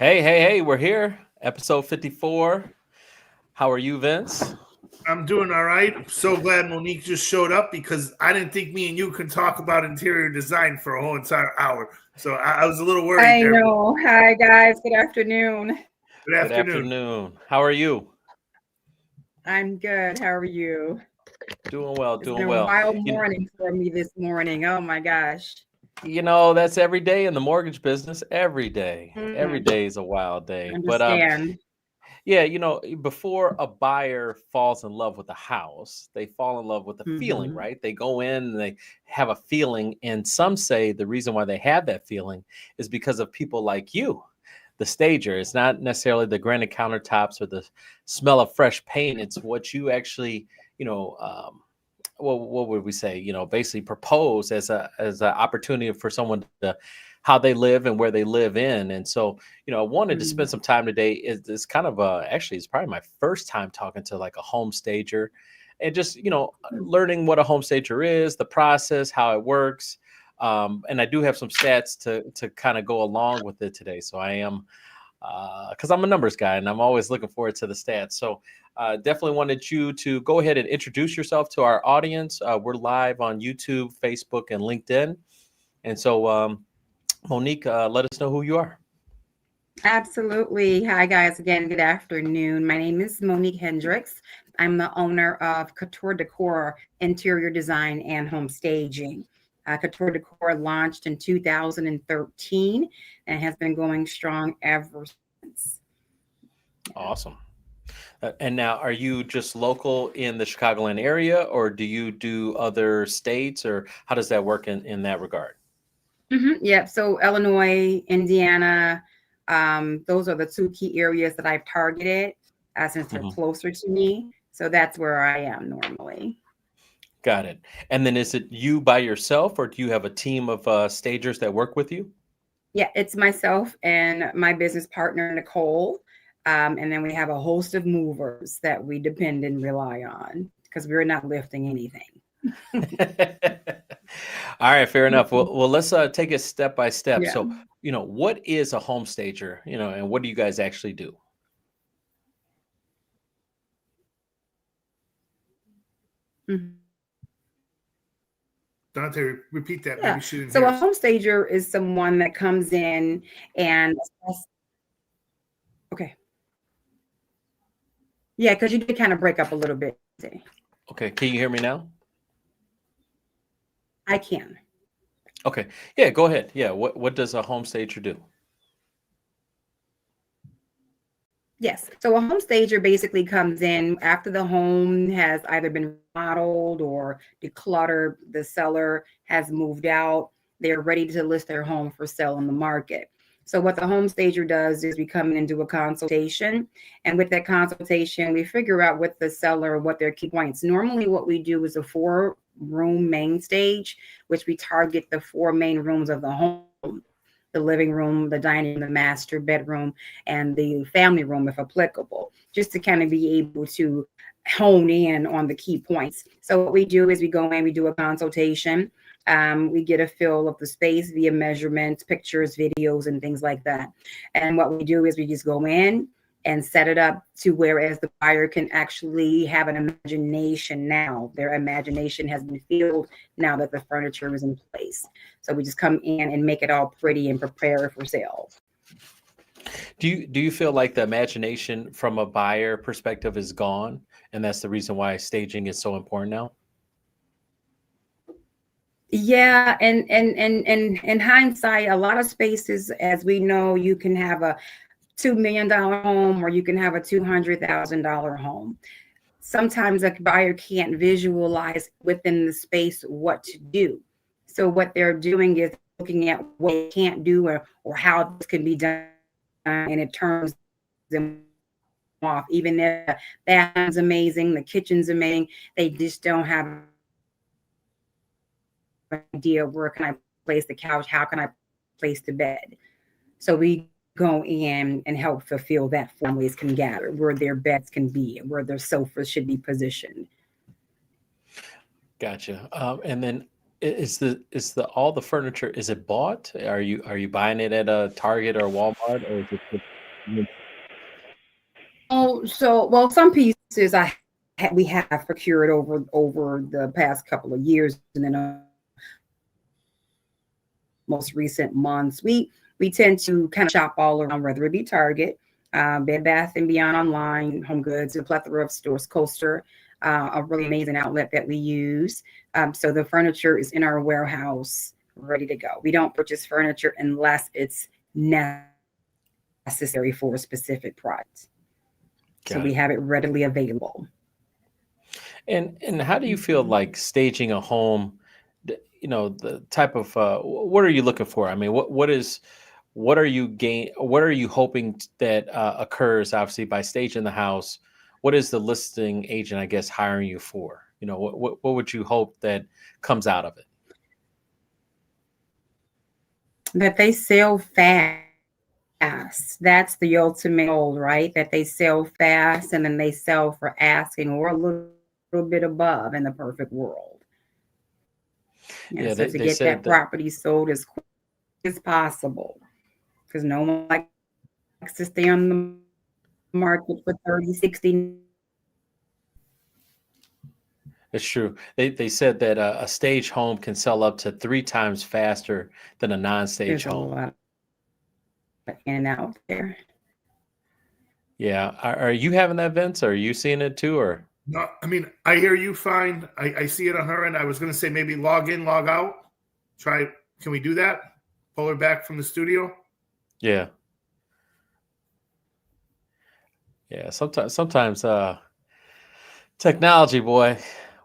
Hey, we're here. Episode 54. How are you, Vince? I'm doing all right. I'm so glad Monique just showed up because I didn't think me and you could talk about interior design for a whole entire hour. So I was a little worried. I know. Hi, guys. Good afternoon. Good afternoon. How are you? I'm good. How are you? Doing well. It's been a wild morning for me this morning. Oh, my gosh. You know, that's every day in the mortgage business. Every day. Every day is a wild day. Understand. But before a buyer falls in love with a house, they fall in love with the feeling, right? They go in and they have a feeling. And some say the reason why they have that feeling is because of people like you, the stager. It's not necessarily the granite countertops or the smell of fresh paint. It's what you actually, what would we say? Basically propose as an opportunity for someone to how they live and where they live in. And so, I wanted to spend some time today. It's kind of actually, it's probably my first time talking to like a home stager and just, learning what a home stager is, the process, how it works. And I do have some stats to kind of go along with it today. So I am, because I'm a numbers guy and I'm always looking forward to the stats. So definitely wanted you to go ahead and introduce yourself to our audience. We're live on YouTube, Facebook, and LinkedIn. And so, Monique, let us know who you are. Absolutely. Hi, guys. Again, good afternoon. My name is Monique Hendrix. I'm the owner of Couture Decor Interior Design and Home Staging. Couture Decor launched in 2013 and has been going strong ever since. Awesome. And now, are you just local in the Chicagoland area, or do you do other states, or how does that work in that regard? Yeah. So Illinois, Indiana, those are the two key areas that I've targeted since they're closer to me. So that's where I am normally. Got it. And then is it you by yourself, or do you have a team of stagers that work with you? Yeah, it's myself and my business partner, Nicole. And then we have a host of movers that we depend and rely on because we're not lifting anything. All right, fair enough. Well, let's take it step by step. Yeah. So, what is a home stager, and what do you guys actually do? Dante, repeat that. Yeah. So a home stager is someone that comes in and okay. Yeah, because you did kind of break up a little bit. Okay, can you hear me now? I can. Okay. Yeah, go ahead. Yeah, what does a home stager do? Yes. So a home stager basically comes in after the home has either been remodeled or decluttered, the seller has moved out, they're ready to list their home for sale on the market. So what the home stager does is we come in and do a consultation. And with that consultation, we figure out with the seller what their key points. Normally what we do is a 4-room main stage, which we target the 4 main rooms of the home. The living room, the dining room, the master bedroom, and the family room, if applicable, just to kind of be able to hone in on the key points. So what we do is we go in, we do a consultation. We get a feel of the space via measurements, pictures, videos, and things like that. And what we do is we just go in and set it up to whereas the buyer can actually have an imagination now. Their imagination has been filled now that the furniture is in place. So we just come in and make it all pretty and prepare for sale. Do you feel like the imagination from a buyer perspective is gone, and that's the reason why staging is so important now? Yeah, and in hindsight, a lot of spaces, as we know, you can have a $2 million home or you can have a $200,000 home. Sometimes a buyer can't visualize within the space what to do. So what they're doing is looking at what they can't do or how this can be done, and it turns them off. Even if the bathroom's amazing, the kitchen's amazing, they just don't have an idea where can I place the couch, how can I place the bed. So we go in and help fulfill that families can gather, where their beds can be, where their sofas should be positioned. Gotcha. And then is the all the furniture, is it bought? Are you buying it at a Target or Walmart, or is it Oh, so well, some pieces we have procured over the past couple of years, and then most recent months, we tend to kind of shop all around, whether it be Target, Bed Bath and Beyond online, Home Goods, a plethora of stores, Coaster, a really amazing outlet that we use. So the furniture is in our warehouse, ready to go. We don't purchase furniture unless it's necessary for a specific product. So we have it readily available. And how do you feel like staging a home? The type of what are you looking for? I mean, what are you hoping that occurs? Obviously, by staging the house, what is the listing agent, I guess, hiring you for? What would you hope that comes out of it? That they sell fast. That's the ultimate goal, right? That they sell fast, and then they sell for asking or a little bit above in the perfect world. So to get that property sold as quick as possible, because no one likes to stay on the market for 30, 60. It's true. They said that a stage home can sell up to 3 times faster than a non-stage home. A lot of in and out there. Yeah. Are you having that, Vince? Are you seeing it too, or? No, I mean, I hear you fine. I see it on her end. I was going to say maybe log in, log out. Try. Can we do that? Pull her back from the studio? Yeah. Yeah. Sometimes technology, boy,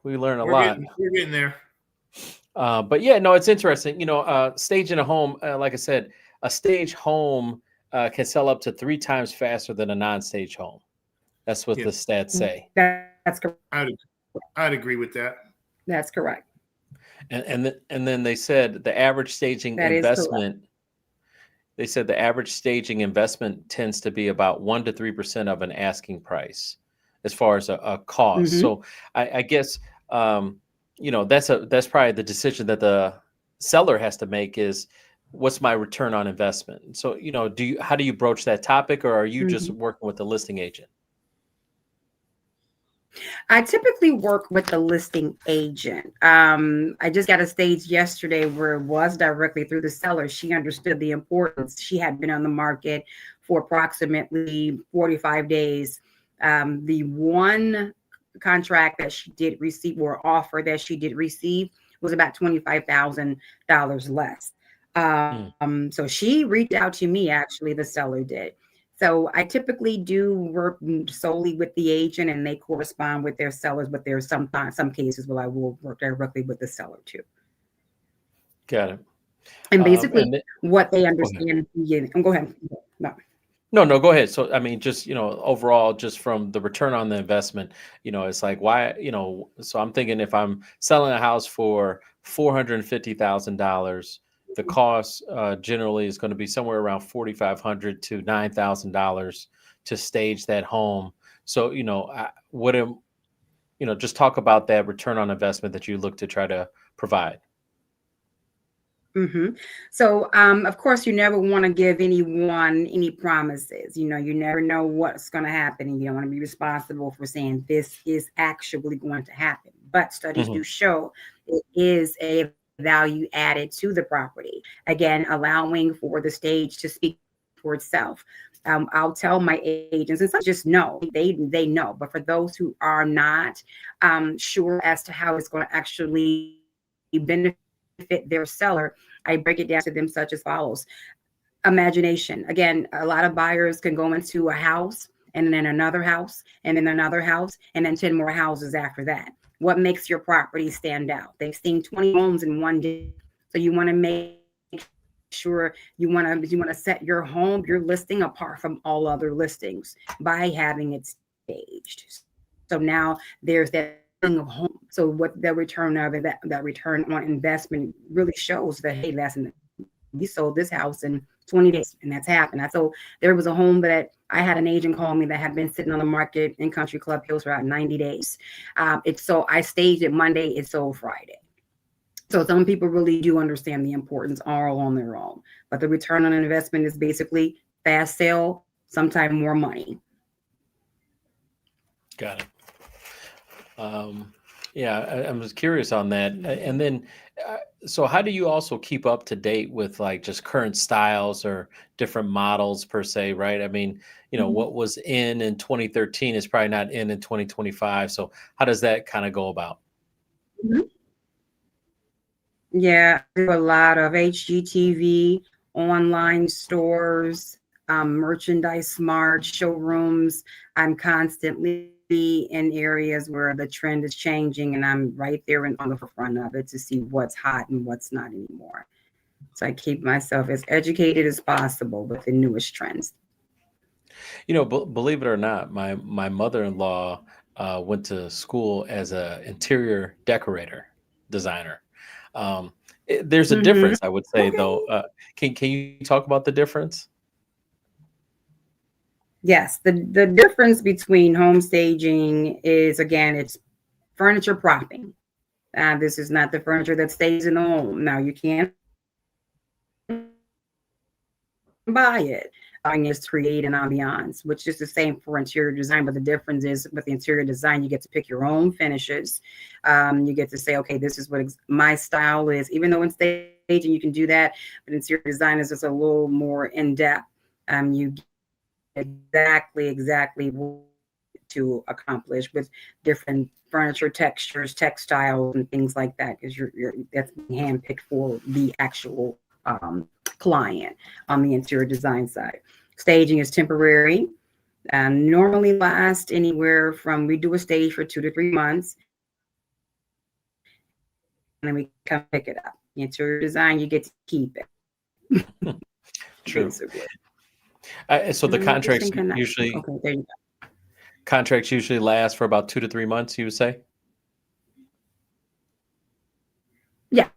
we learn a lot. We're getting there. But yeah, no, it's interesting. Staging a home, like I said, a stage home can sell up to 3 times faster than a non-stage home. That's what the stats say. That's correct. I'd agree with that. That's correct. And then they said the average staging investment. They said the average staging investment tends to be about 1 to 3% of an asking price, as far as a cost. Mm-hmm. So I guess that's probably the decision that the seller has to make is, what's my return on investment? So how do you broach that topic, or are you just working with the listing agent? I typically work with the listing agent. I just got a stage yesterday where it was directly through the seller. She understood the importance. She had been on the market for approximately 45 days. The one contract that she did receive, or offer that she did receive, was about $25,000 less. So she reached out to me, actually, the seller did. So I typically do work solely with the agent, and they correspond with their sellers, but there's some cases where I will work directly with the seller too. Got it. And basically what they understand. Go ahead. No, go ahead. So, I mean, just, overall, just from the return on the investment, it's like, why, so I'm thinking if I'm selling a house for $450,000, the cost generally is going to be somewhere around $4,500 to $9,000 to stage that home. So, just talk about that return on investment that you look to try to provide. Mm-hmm. So, of course, you never want to give anyone any promises. You never know what's going to happen, and you don't want to be responsible for saying this is actually going to happen. But studies do show it is a value added to the property. Again, allowing for the stage to speak for itself. I'll tell my agents, and some just know, they know. But for those who are not sure as to how it's going to actually benefit their seller, I break it down to them such as follows. Imagination. Again, a lot of buyers can go into a house, and then another house, and then another house, and then 10 more houses after that. What makes your property stand out? They've seen 20 homes in one day. So you want to make sure you want to set your home, your listing, apart from all other listings by having it staged. So now there's that thing of home. So what the return of it, that return on investment really shows that, hey, listen, we sold this house in 20 days, and that's happened. So there was a home that I had an agent call me that had been sitting on the market in Country Club Hills for about 90 days. I staged it Monday, it sold Friday. So some people really do understand the importance all on their own. But the return on investment is basically fast sale, sometime more money. Got it. Yeah, I was curious on that. And then, so how do you also keep up to date with like just current styles or different models per se, right? I mean, Mhm. what was in 2013 is probably not in 2025. So how does that kind of go about? Mhm. Yeah, I do a lot of HGTV, online stores, merchandise smart showrooms. I'm constantly in areas where the trend is changing, and I'm right there on the forefront of it to see what's hot and what's not anymore. So I keep myself as educated as possible with the newest trends. Believe it or not, my mother-in-law went to school as a interior decorator, designer. There's a Hmm. difference, I would say, Okay. though. Can you talk about the difference? Yes, the difference between home staging is, again, it's furniture propping. This is not the furniture that stays in the home. Now you can't buy it. Is create an ambiance, which is the same for interior design, but the difference is with the interior design, you get to pick your own finishes. You get to say, okay, this is what my style is. Even though in staging you can do that, but interior design is just a little more in depth. You get exactly what to accomplish with different furniture textures, textiles, and things like that, because you're that's handpicked for the actual client on the interior design side. Staging is temporary, normally last anywhere from, we do a stage for 2 to 3 months, and then we come pick it up. Interior design, you get to keep it, True. basically. So the And contracts interesting connection. usually Okay, there you go. contracts usually last for about 2 to 3 months, you would say? Yeah,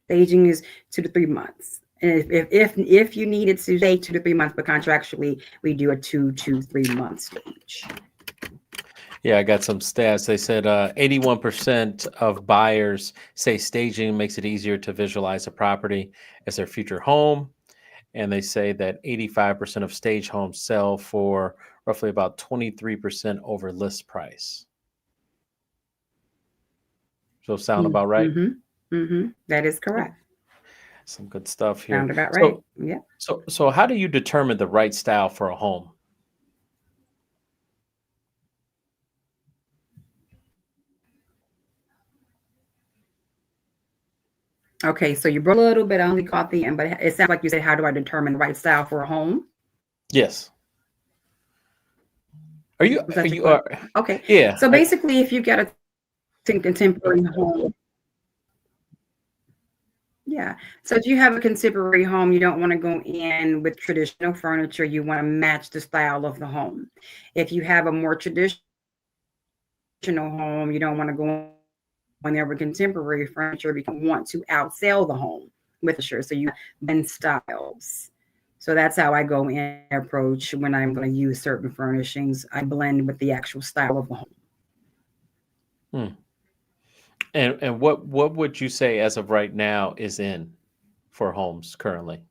staging is 2 to 3 months. And if you needed to stay 2 to 3 months, but contractually we do a 2 to 3 month stage. Yeah, I got some stats. They said 81% of buyers say staging makes it easier to visualize a property as their future home. And they say that 85% of stage homes sell for roughly about 23% over list price. So sound about right? Mm-hmm. Mm-hmm. That is correct. Some good stuff here. Sound about right. So, Yeah. so how do you determine the right style for a home? Okay, so you broke a little bit. I only caught the end, but it sounds like you said, how do I determine the right style for a home? Yes. Are you? Was Are that your you? question? Okay. Yeah. So basically, if you get a contemporary home, yeah. So if you have a contemporary home, you don't want to go in with traditional furniture. You want to match the style of the home. If you have a more traditional home, you don't want to go in there with contemporary furniture because you want to outsell the home with sure. So you blend styles. So that's how I go in approach when I'm going to use certain furnishings. I blend with the actual style of the home. Hmm. And what would you say as of right now is in for homes currently?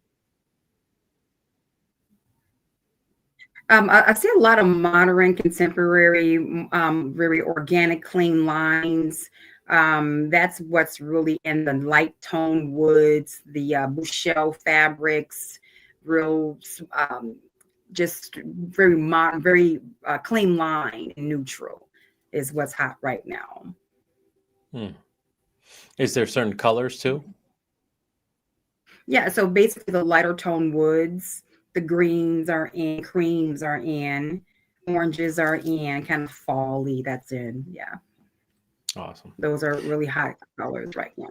I see a lot of modern, contemporary, very organic, clean lines. That's what's really in the light tone woods, the Bouchelle fabrics, real, just very modern, very clean line, neutral is what's hot right now. Hmm. Is there certain colors too? Yeah, so basically the lighter tone woods, the greens are in, creams are in, oranges are in, kind of fall-y, that's in. Yeah, Awesome. those are really hot colors right now.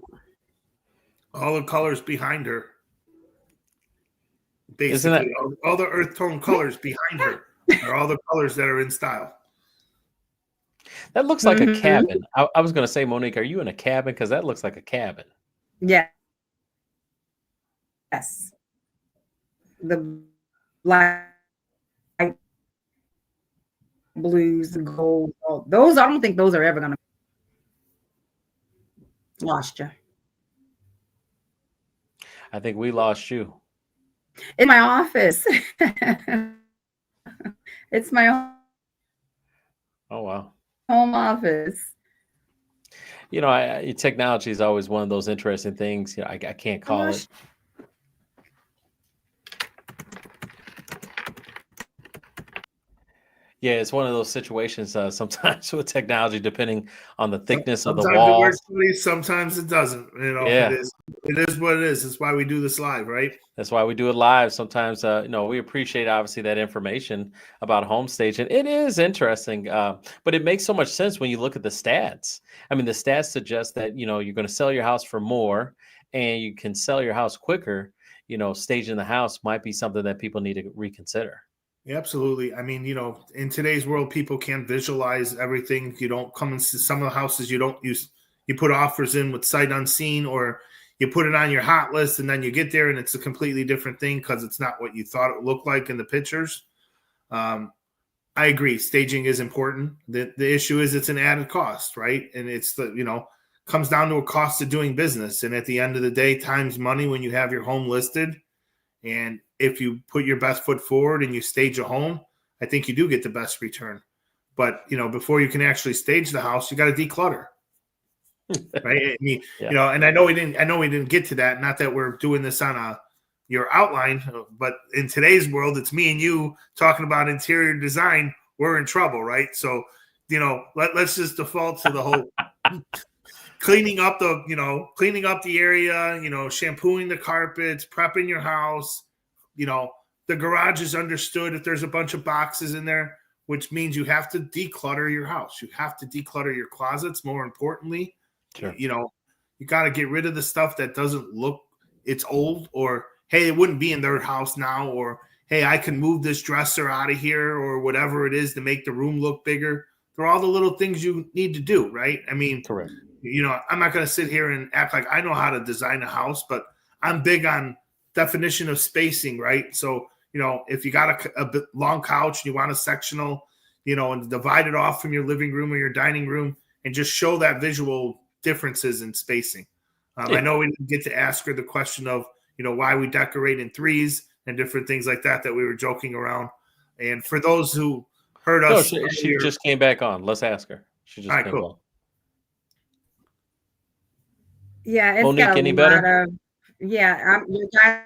All the colors behind her, Isn't that basically, all the earth tone colors behind her are all the colors that are in style. that looks like a Hmm. cabin? I was gonna say, Monique, are you in a cabin? Because that looks like a cabin. Yes, the light blues, the gold, those I don't think those are ever gonna lost you. I think we lost you. In my office. It's my Oh, wow. home office. You know, technology is always one of those interesting things. You know, I can't I call it. lost Yeah, it's one of those situations sometimes with technology, depending on the thickness of the Sometimes it works walls. for you, sometimes it doesn't. It Yeah, is. It is what it is. That's why we do this live, right? that's why we do it live. Sometimes, you know, we appreciate obviously that information about home staging. It is interesting, but it makes so much sense when you look at the stats. I mean, the stats suggest that, you know, you're going to sell your house for more and you can sell your house quicker. You know, staging the house might be something that people need to reconsider. Yeah, absolutely. I mean, in today's world, people can't visualize everything. You don't come into some of the houses. You don't use. You put offers in with sight unseen, or you put it on your hot list, and then you get there, and it's a completely different thing because it's not what you thought it looked like in the pictures. Um, I agree. Staging is important. The issue is it's an added cost, right? And it's comes down to a cost of doing business. And at the end of the day, time's money when you have your home listed. And if you put your best foot forward and you stage a home, I think you do get the best return. But before you can actually stage the house, you got to declutter, right? I mean, Yeah. and I know we didn't get to that. Not that we're doing this on your outline, but in today's world, it's me and you talking about interior design. We're in trouble, right? So, let's just default to the whole cleaning up the area, shampooing the carpets, prepping your house. The garage is understood if there's a bunch of boxes in there, which means you have to declutter your house. You have to declutter your closets. More importantly, Sure. you got to get rid of the stuff that doesn't look, it's old, or, hey, it wouldn't be in their house now, or, hey, I can move this dresser out of here, or whatever it is to make the room look bigger. They're all the little things you need to do, right? I memean, Correct. I'm not going to sit here and act like I know how to design a house, but I'm big on definition of spacing, right? So, if you got a long couch and you want a sectional, and divide it off from your living room or your dining room and just show that visual differences in spacing. I know we didn't get to ask her the question of, why we decorate in threes and different things like that we were joking around. And for those who heard us. No, she just came back on. Let's ask her. She just came cool. on. Yeah, it's Monique, got a any lot better? of you guys.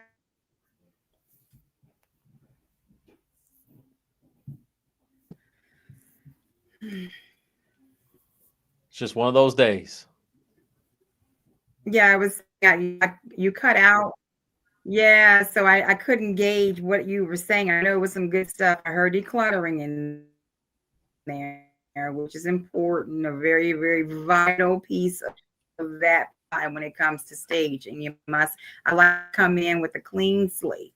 It's just one of those days. Yeah, you cut out. Yeah, so I couldn't gauge what you were saying. I know it was some good stuff. I heard decluttering in there, which is important, a very, very vital piece of that when it comes to staging. I like to come in with a clean slate.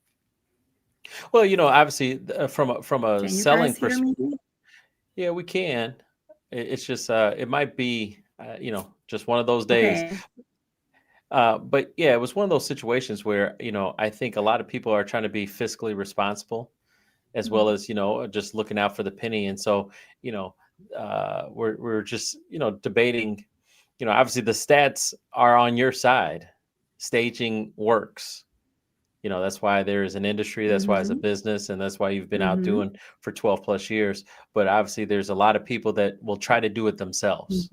Well, obviously, from a Can you selling guys hear perspective, me? yeah, we can. It's just it might be just one of those days. Okay. But yeah, it was one of those situations where I think a lot of people are trying to be fiscally responsible, as well as just looking out for the penny. And so we're just debating. Obviously the stats are on your side. Staging works. That's why there is an industry. That's why it's a business, and that's why you've been out doing for 12 plus years. But obviously, there's a lot of people that will try to do it themselves.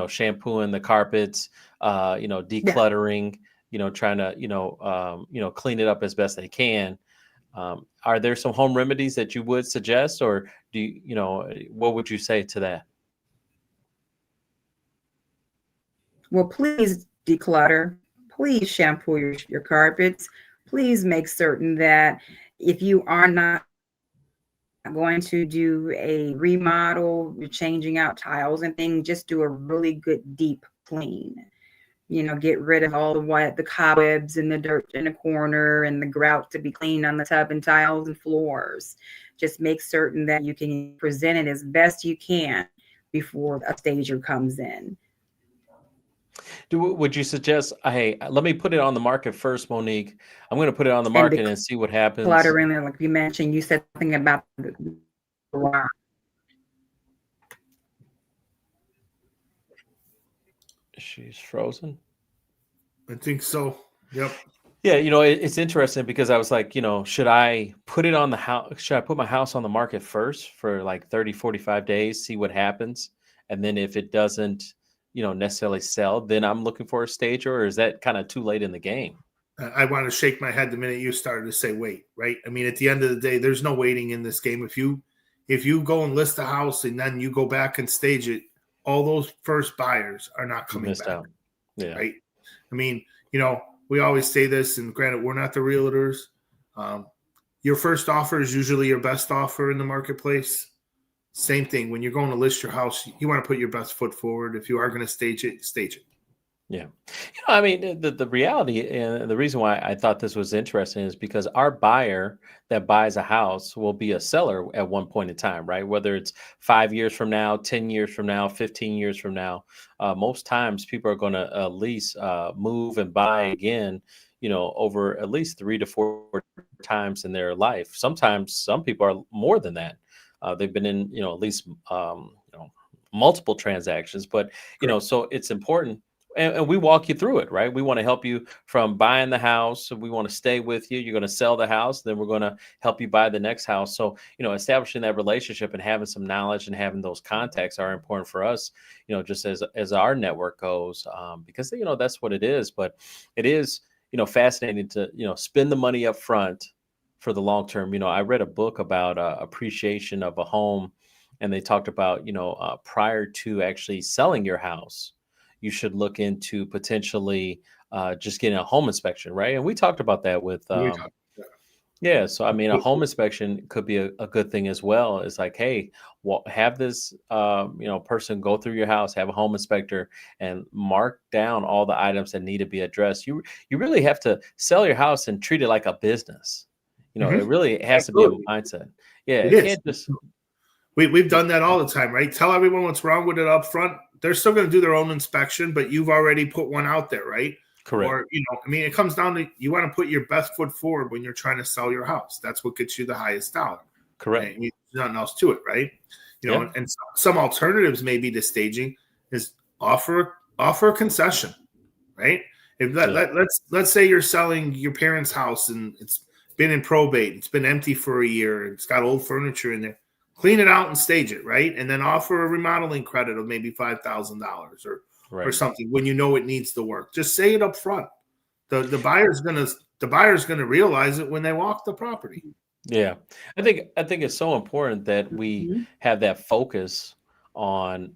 Shampooing the carpets, decluttering, trying to, clean it up as best they can. Are there some home remedies that you would suggest, or what would you say to that? Well, please declutter. Please shampoo your carpets. Please make certain that if you are not going to do a remodel, you're changing out tiles and things, just do a really good deep clean. Get rid of all the cobwebs and the dirt in the corner and the grout to be cleaned on the tub and tiles and floors. Just make certain that you can present it as best you can before a stager comes in. Would you suggest, hey, let me put it on the market first, Monique? I'm going to put it on the market and see what happens. Cluttering, like you mentioned, you said something about the garage. She's frozen. I think so. Yep. Yeah, it's interesting because I was like, should I put it on the house? Should I put my house on the market first for like 30, 45 days, see what happens? And then if it doesn't, necessarily sell, then I'm looking for a stager, or is that kind of too late in the game? I want to shake my head the minute you started to say wait, right? I mean, at the end of the day, there's no waiting in this game. If you go and list a house and then you go back and stage it, all those first buyers are not You coming missed back, out. Yeah. right? I mean, we always say this, and granted, we're not the realtors. Your first offer is usually your best offer in the marketplace. Same thing. When you're going to list your house, you want to put your best foot forward. If you are going to stage it, stage it. Yeah. I mean, the reality and the reason why I thought this was interesting is because our buyer that buys a house will be a seller at one point in time, right? Whether it's 5 years from now, 10 years from now, 15 years from now, most times people are going to at least move and buy again, over at least 3 to 4 times in their life. Sometimes some people are more than that. They've been in, at least, multiple transactions, but, so it's important. And we walk you through it, right? We want to help you from buying the house. We want to stay with you. You're going to sell the house. Then we're going to help you buy the next house. So, establishing that relationship and having some knowledge and having those contacts are important for us, just as our network goes, because, that's what it is. But it is, fascinating to, spend the money up front for the long term. I read a book about appreciation of a home, and they talked about, prior to actually selling your house, you should look into potentially just getting a home inspection, right? And we talked about that with, yeah. So, I mean, a home inspection could be a good thing as well. It's like, hey, well, have this, person go through your house, have a home inspector, and mark down all the items that need to be addressed. You really have to sell your house and treat it like a business. It really has to be a mindset. Yeah, it can't just. We've done that all the time, right? Tell everyone what's wrong with it up front. They're still going to do their own inspection, but you've already put one out there, right? Correct. Or, it comes down to you want to put your best foot forward when you're trying to sell your house. That's what gets you the highest dollar. Correct. There's nothing else to it, right? And some alternatives maybe to staging is offer a concession, right? Let's say you're selling your parents' house and it's been in probate, it's been empty for a year, it's got old furniture in there. Clean it out and stage it, right? And then offer a remodeling credit of maybe $5,000 or something when it needs the work. Just say it up front. The buyer's gonna realize it when they walk the property. Yeah, I think it's so important that we have that focus on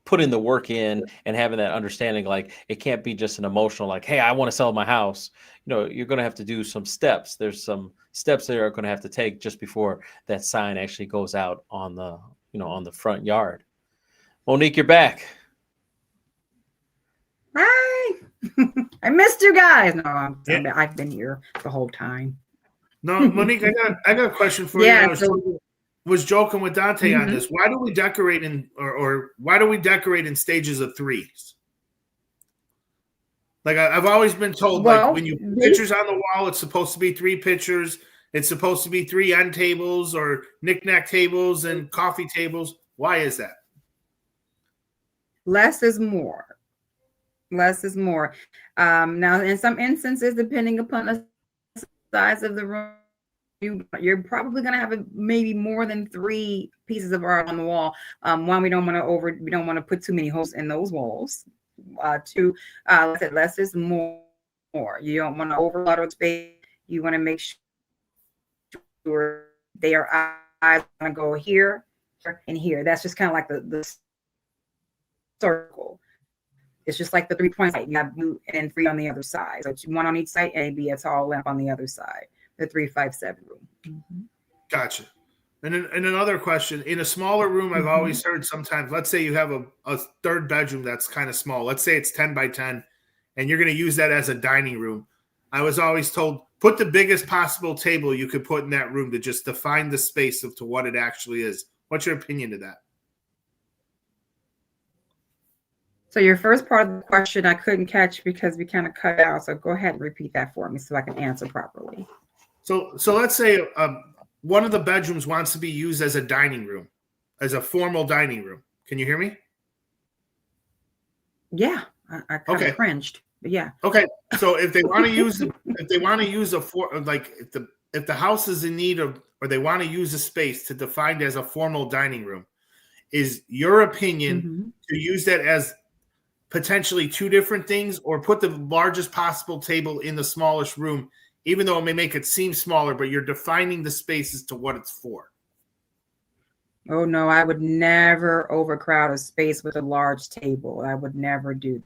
putting the work in and having that understanding. Like, it can't be just an emotional, like, hey, I want to sell my house. You're going to have to do some steps. There's some steps that are going to have to take just before that sign actually goes out on the on the front yard. Monique, you're back. Hi. I missed you guys. No, I've been here the whole time. No, Monique, I got a question for you. I was joking with Dante on this. Why do we decorate or why do we decorate in stages of threes? Like, I've always been told, like, when you put pictures on the wall, it's supposed to be 3 pictures. It's supposed to be 3 end tables or knick-knack tables and coffee tables. Why is that? Less is more. Less is more. Now, in some instances, depending upon the size of the room, you're probably going to have maybe more than 3 pieces of art on the wall. One, we don't want to put too many holes in those walls. 2, less is more. You don't want to overload space. You want to make sure their eyes want to go here and here. That's just kind of like the circle. It's just like the 3 points. You have blue and 3 on the other side. So 1 on each side, and maybe a tall lamp on the other side. The 3-5-7 room. Gotcha. And then another question: in a smaller room, I've always heard sometimes. Let's say you have a third bedroom that's kind of small. Let's say it's 10 by 10, and you're going to use that as a dining room. I was always told, put the biggest possible table you could put in that room to just define the space to what it actually is. What's your opinion to that? So your first part of the question I couldn't catch because we kind of cut out. So go ahead and repeat that for me so I can answer properly. So let's say one of the bedrooms wants to be used as a dining room, as a formal dining room. Can you hear me? Yeah, I kind of cringed. But yeah. Okay. So if they want to use if the house is in need of, or they want to use a space to define as a formal dining room, is your opinion to use that as potentially two different things, or put the largest possible table in the smallest room, even though it may make it seem smaller, but you're defining the space as to what it's for? Oh no, I would never overcrowd a space with a large table. I would never do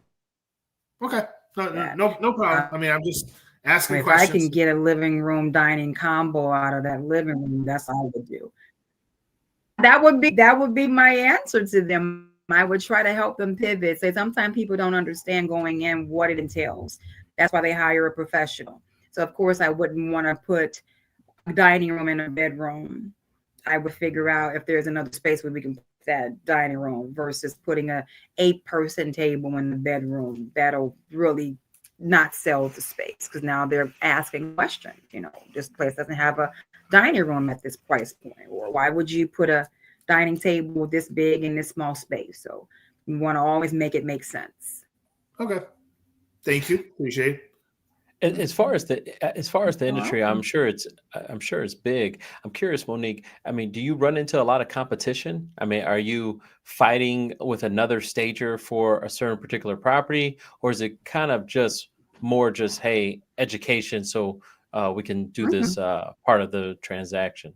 Okay. that. No problem. I mean, I'm just asking If questions. I can get a living room dining combo out of that living room, that's all I would do. That would be my answer to them. I would try to help them pivot. Say sometimes people don't understand going in what it entails. That's why they hire a professional. So of course I wouldn't want to put a dining room in a bedroom. I would figure out if there's another space where we can put that dining room versus putting a 8-person table in the bedroom. That'll really not sell the space, because now they're asking questions. You know, this place doesn't have a dining room at this price point, or why would you put a dining table this big in this small space? So you want to always make it make sense. Okay. Thank you. Appreciate it. As far as the industry, I'm sure it's big. I'm curious, Monique. I mean, do you run into a lot of competition? I mean, are you fighting with another stager for a certain particular property, or is it kind of just more just, hey, education, so we can do this part of the transaction?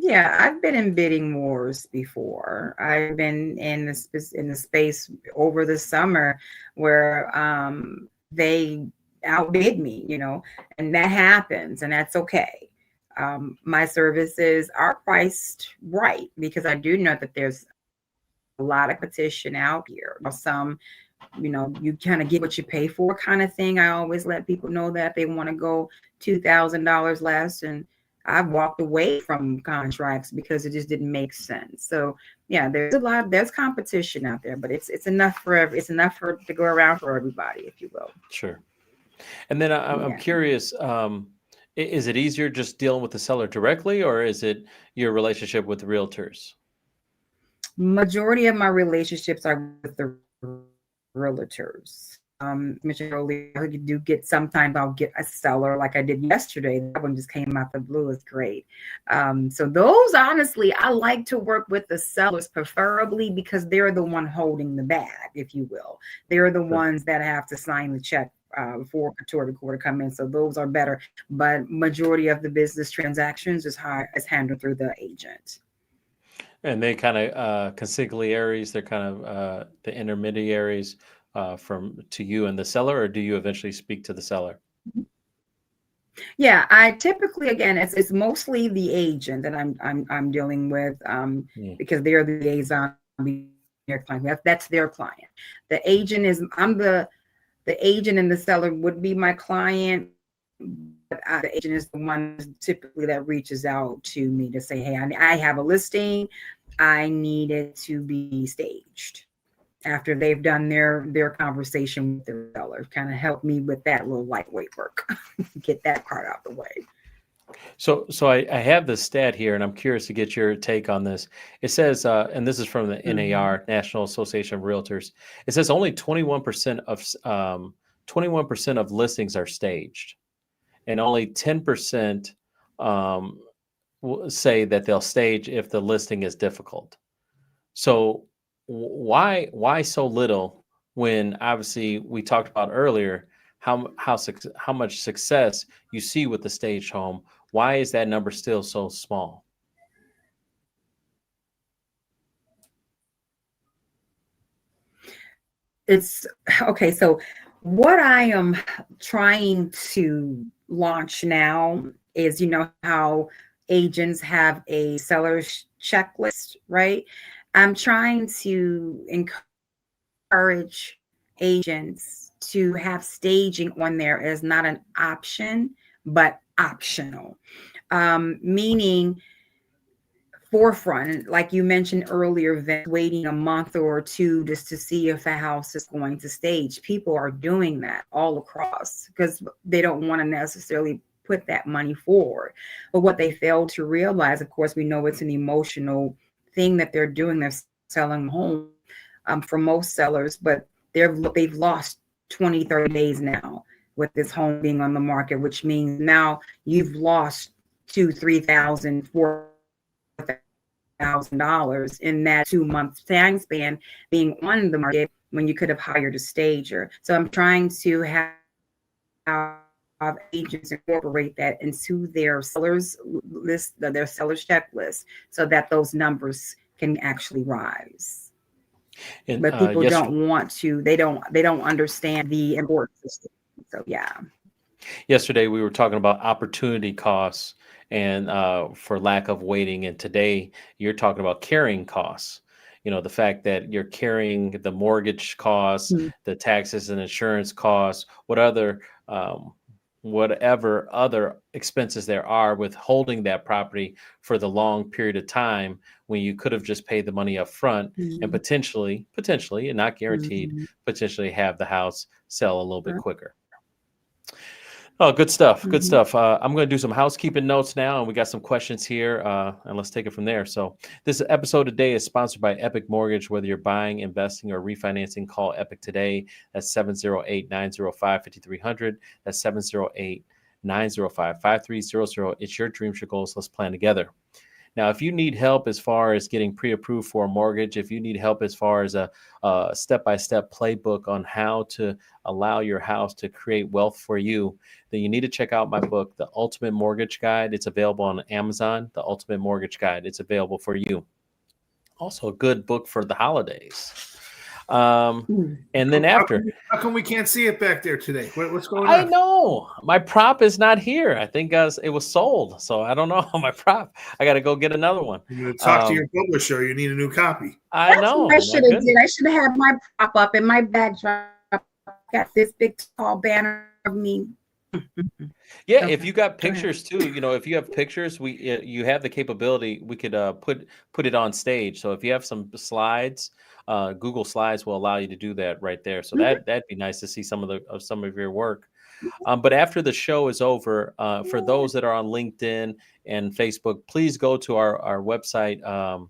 Yeah, I've been in bidding wars before. I've been in the space over the summer where they outbid me, you know, and that happens, and that's okay. My services are priced right, because I do know that there's a lot of competition out here. Some, you know, you kind of get what you pay for kind of thing. I always let people know that if they want to go $2,000 less, and I've walked away from contracts because it just didn't make sense. So yeah, there's competition out there, but it's enough to go around for everybody, if you will. Sure. And then I'm curious, is it easier just dealing with the seller directly, or is it your relationship with the realtors? Majority of my relationships are with the realtors. Mentioned earlier, you do get, sometimes I'll get a seller like I did yesterday. That one just came out the blue. It's great. So those, honestly, I like to work with the sellers preferably, because they're the one holding the bag, if you will. They're the ones that have to sign the check for couture to court to come in. So those are better. But majority of the business transactions is handled through the agent. And they kind of consigliaries, they're kind of the intermediaries to you and the seller, or do you eventually speak to the seller? Yeah, I typically, again, it's mostly the agent that I'm dealing with, because they're the liaison, their client. That's their client. The agent is, the agent, and the seller would be my client. But the agent is the one typically that reaches out to me to say, hey, I have a listing. I need it to be staged. After they've done their conversation with the seller, kind of help me with that little lightweight work, get that part out the way. So I have this stat here, and I'm curious to get your take on this. It says, and this is from the NAR, National Association of Realtors. It says only 21% of listings are staged, and only 10% will say that they'll stage if the listing is difficult. So why so little, when obviously we talked about earlier how much success you see with the staged home? Why is that number still so small? It's okay. So what I am trying to launch now is, you know how agents have a seller's checklist, right? I'm trying to encourage agents to have staging on there as not an option, but optional. Meaning forefront, like you mentioned earlier, waiting a month or two just to see if a house is going to stage. People are doing that all across because they don't want to necessarily put that money forward. But what they fail to realize, of course, we know it's an emotional thing that they're doing. They're selling a home. for most sellers, but they've lost 20, 30 days now with this home being on the market, which means now you've lost $2,000, $3,000, $4,000 in that 2-month time span being on the market when you could have hired a stager. So I'm trying to have agents incorporate that into their sellers list, their sellers checklist, so that those numbers can actually rise. And, but people don't want to. They don't understand the importance. So yeah. Yesterday we were talking about opportunity costs and for lack of waiting, and today you're talking about carrying costs. You know, the fact that you're carrying the mortgage costs, the taxes and insurance costs, whatever other expenses there are with holding that property for the long period of time, when you could have just paid the money up front and potentially, and not guaranteed, potentially have the house sell a little bit quicker. Oh, good stuff. Good stuff. I'm going to do some housekeeping notes now, and we got some questions here, and let's take it from there. So this episode today is sponsored by Epic Mortgage. Whether you're buying, investing, or refinancing, call Epic today. That's 708-905-5300. That's 708-905-5300. It's your dreams, your goals. Let's plan together. Now, if you need help as far as getting pre-approved for a mortgage, if you need help as far as a step-by-step playbook on how to allow your house to create wealth for you, then you need to check out my book, The Ultimate Mortgage Guide. It's available on Amazon, The Ultimate Mortgage Guide. It's available for you. Also a good book for the holidays. And then after, how come we can't see it back there today? What's going on? I know my prop is not here. I think it was sold, so I don't know my prop. I got to go get another one. You're going to talk to your publisher. You need a new copy. I know. I should have did. I should have had my prop up in my backdrop. Got this big tall banner of me. Yeah, okay. If you got pictures too, you know, if you have pictures, you have the capability. We could put it on stage. So if you have some slides. Google Slides will allow you to do that right there. So that'd be nice to see some of your work. But after the show is over, for those that are on LinkedIn and Facebook, please go to our website. Our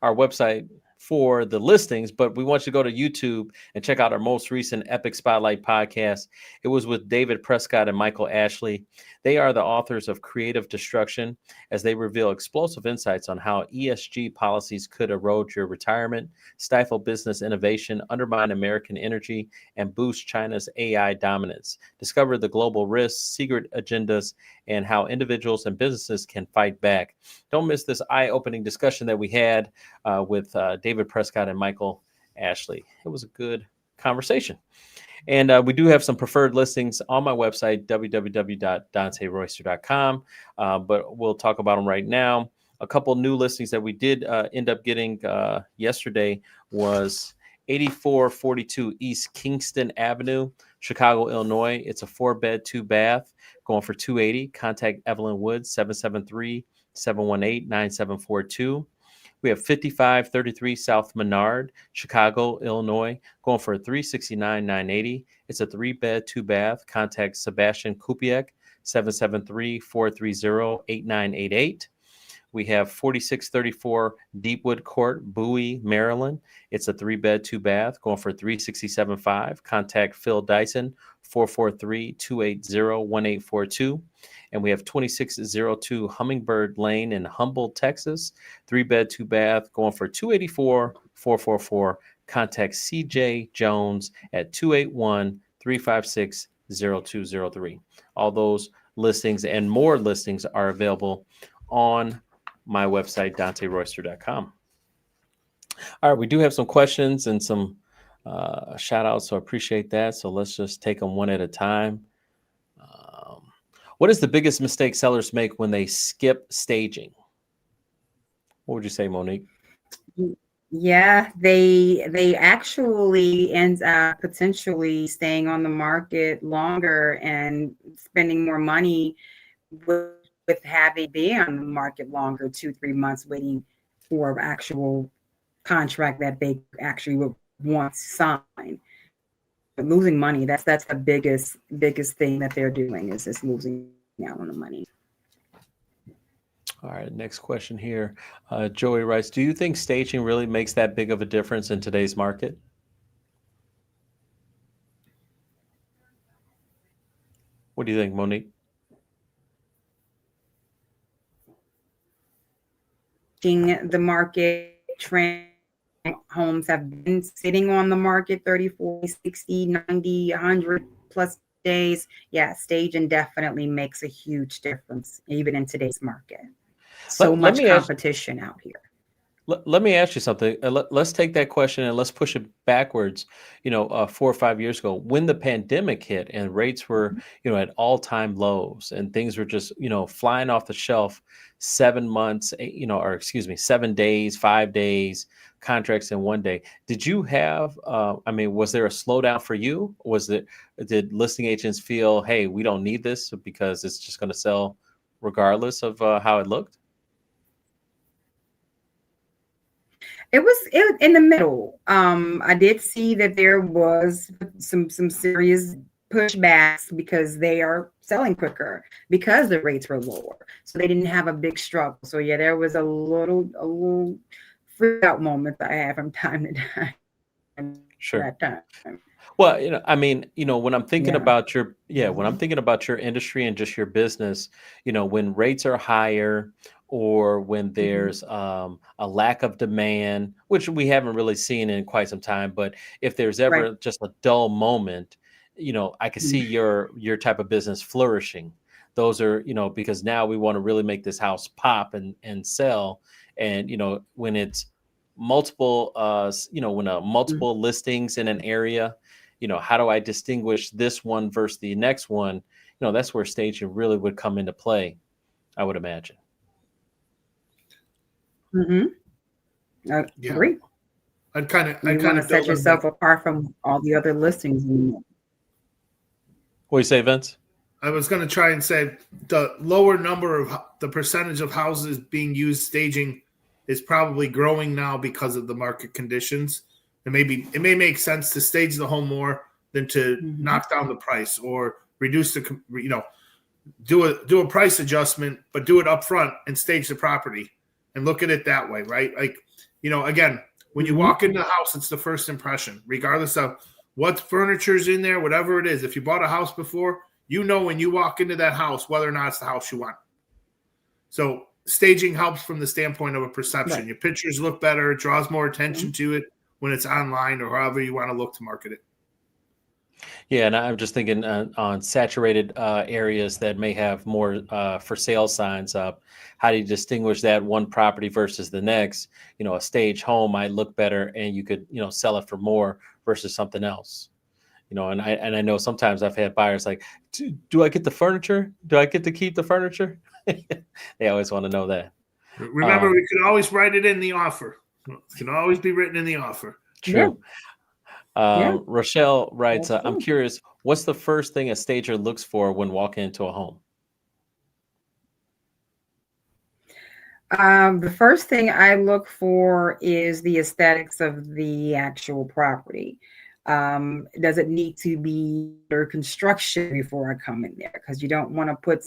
website for the listings, but we want you to go to YouTube and check out our most recent Epic Spotlight podcast. It was with David Prescott and Michael Ashley. They are the authors of Creative Destruction, as they reveal explosive insights on how ESG policies could erode your retirement, stifle business innovation, undermine American energy, and boost China's AI dominance. Discover the global risks, secret agendas, and how individuals and businesses can fight back. Don't miss this eye-opening discussion that we had with David Prescott and Michael Ashley. It was a good conversation. And we do have some preferred listings on my website, www.danteroyster.com, but we'll talk about them right now. A couple new listings that we did end up getting yesterday was 8442 East Kingston Avenue, Chicago, Illinois. It's a 4-bed, 2-bath, going for $280. Contact Evelyn Woods, 773-718-9742. We have 5533 South Menard, Chicago, Illinois, going for $369,980. It's a 3-bed, 2-bath. Contact Sebastian Kupiec, 773-430-8988. We have 4634 Deepwood Court, Bowie, Maryland. It's a 3-bed, 2-bath, going for $367,500. Contact Phil Dyson, 443-280-1842. And we have 2602 Hummingbird Lane in Humboldt, Texas, 3-bed, 2-bath, going for $284,444. Contact CJ Jones at 281-356-0203. All those listings and more listings are available on my website, DanteRoyster.com. All right, we do have some questions and some shout outs, so I appreciate that. So let's just take them one at a time. What is the biggest mistake sellers make when they skip staging? What would you say, Monique? Yeah, they actually end up potentially staying on the market longer and spending more money with having been on the market longer, 2-3 months, waiting for an actual contract that they actually would want to sign. But losing money, that's the biggest thing that they're doing is just losing out on the money. All right, next question here. Joey writes, do you think staging really makes that big of a difference in today's market? What do you think, Monique? The market trend, homes have been sitting on the market 30, 40, 60, 90, 100 plus days. Yeah, staging definitely makes a huge difference, even in today's market. So Let much me ask competition out here. let me ask you something. Let's take that question and let's push it backwards. 4 or 5 years ago, when the pandemic hit and rates were, at all-time lows and things were just, flying off the shelf, 7 months, or excuse me, 7 days, 5 days, contracts in one day. Did you have, was there a slowdown for you? Did listing agents feel, hey, we don't need this because it's just going to sell regardless of how it looked? It was in the middle. I did see that there was some serious pushbacks because they are selling quicker because the rates were lower, so they didn't have a big struggle. So yeah, there was a little freak out moment that I had from time to time. Sure. That time. Well, when I'm thinking Yeah. about when I'm thinking about your industry and just your business, when rates are higher or when there's a lack of demand, which we haven't really seen in quite some time, but if there's Right. ever just a dull moment, I can see your type of business flourishing. Those are, because now we want to really make this house pop and sell. And, when it's multiple, when multiple listings in an area, how do I distinguish this one versus the next one? That's where staging really would come into play, I would imagine. I agree. I'd kind of You want to set yourself apart from all the other listings. What do you say, Vince? I was going to try and say the lower number of the percentage of houses being used staging is probably growing now because of the market conditions. And maybe it may make sense to stage the home more than to knock down the price or reduce the, do a price adjustment, but do it up front and stage the property and look at it that way, right? Like, again, when you walk into the house, it's the first impression, regardless of what furniture's in there, whatever it is. If you bought a house before, when you walk into that house, whether or not it's the house you want. So staging helps from the standpoint of a perception. Right. Your pictures look better. It draws more attention to it when it's online or however you want to look to market it. Yeah, and I'm just thinking on saturated areas that may have more for sale signs up. How do you distinguish that one property versus the next? A stage home might look better, and you could sell it for more versus something else. And I know sometimes I've had buyers like, do I get the furniture? Do I get to keep the furniture? They always want to know that. Remember, we can always write it in the offer. It can always be written in the offer. True. Yeah. Rochelle writes, I'm curious, what's the first thing a stager looks for when walking into a home? The first thing I look for is the aesthetics of the actual property. Does it need to be under construction before I come in there? Because you don't want to put,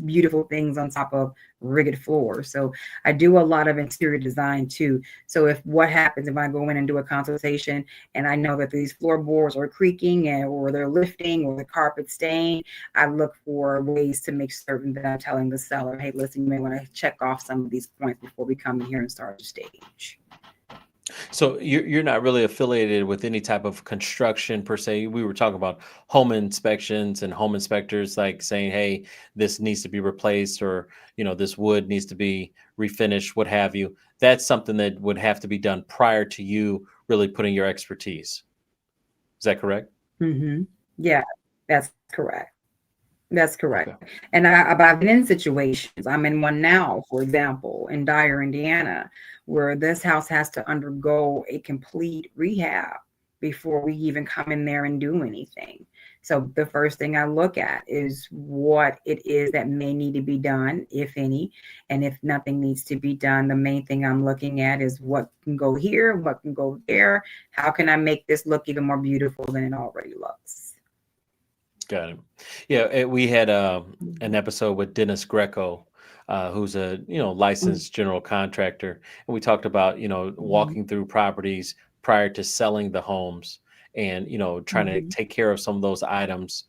beautiful things on top of rigged floors. So I do a lot of interior design too. So what happens if I go in and do a consultation and I know that these floorboards are creaking or they're lifting or the carpet staying, I look for ways to make certain that I'm telling the seller, hey, listen, you may want to check off some of these points before we come in here and start the stage. So you're not really affiliated with any type of construction per se. We were talking about home inspections and home inspectors like saying, hey, this needs to be replaced or, this wood needs to be refinished, what have you. That's something that would have to be done prior to you really putting your expertise. Is that correct? Yeah, that's correct. That's correct. Okay. And I've been in situations, I'm in one now, for example, in Dyer, Indiana, where this house has to undergo a complete rehab before we even come in there and do anything. So the first thing I look at is what it is that may need to be done, if any. And if nothing needs to be done, the main thing I'm looking at is what can go here, what can go there. How can I make this look even more beautiful than it already looks? Got it. Yeah, we had an episode with Dennis Greco who's a licensed general contractor, and we talked about Mhm. walking through properties prior to selling the homes, and trying to Mhm. take care of some of those items.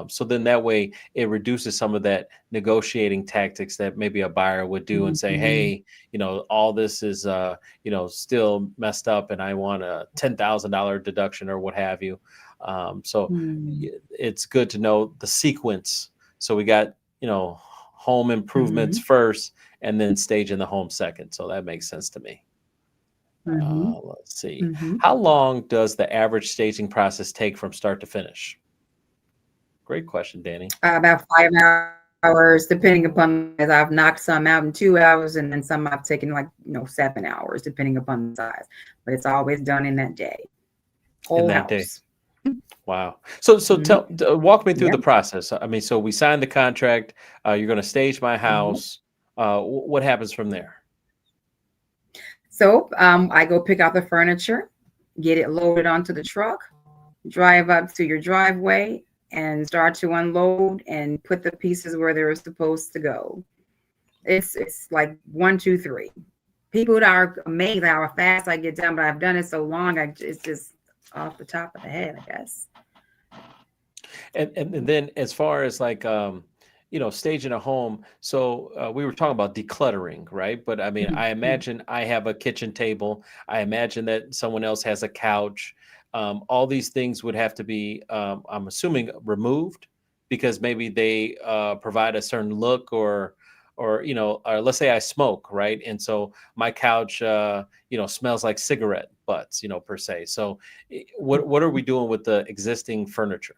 So then that way it reduces some of that negotiating tactics that maybe a buyer would do and say, Mhm. hey, all this is still messed up, and I want a $10,000 deduction or what have you. So Mhm. it's good to know the sequence. So we got home improvements Mhm. first, and then staging the home second. So that makes sense to me. Mhm. Let's see. Mhm. How long does the average staging process take from start to finish? Great question, Danny. About 5 hours, depending upon as I've knocked some out in 2 hours, and then some I've taken like 7 hours, depending upon the size. But it's always done in that day. In Whole that day. house. Wow. So Mhm. walk me through Yeah. the process. I mean, so we signed the contract. You're going to stage my Mhm. house. What happens from there? So I go pick out the furniture, get it loaded onto the truck, drive up to your driveway, and start to unload and put the pieces where they're supposed to go. It's like 1, 2, 3. People that are amazed how fast I get done, but I've done it so long, it's just off the top of the head, I guess. And then as far as like staging a home, so we were talking about decluttering, right? But I mean, I Mhm. imagine I have a kitchen table. I imagine that someone else has a couch. All these things would have to be, I'm assuming, removed, because maybe they provide a certain look, or let's say I smoke, right? And so my couch smells like cigarette butts, per se. So what are we doing with the existing furniture?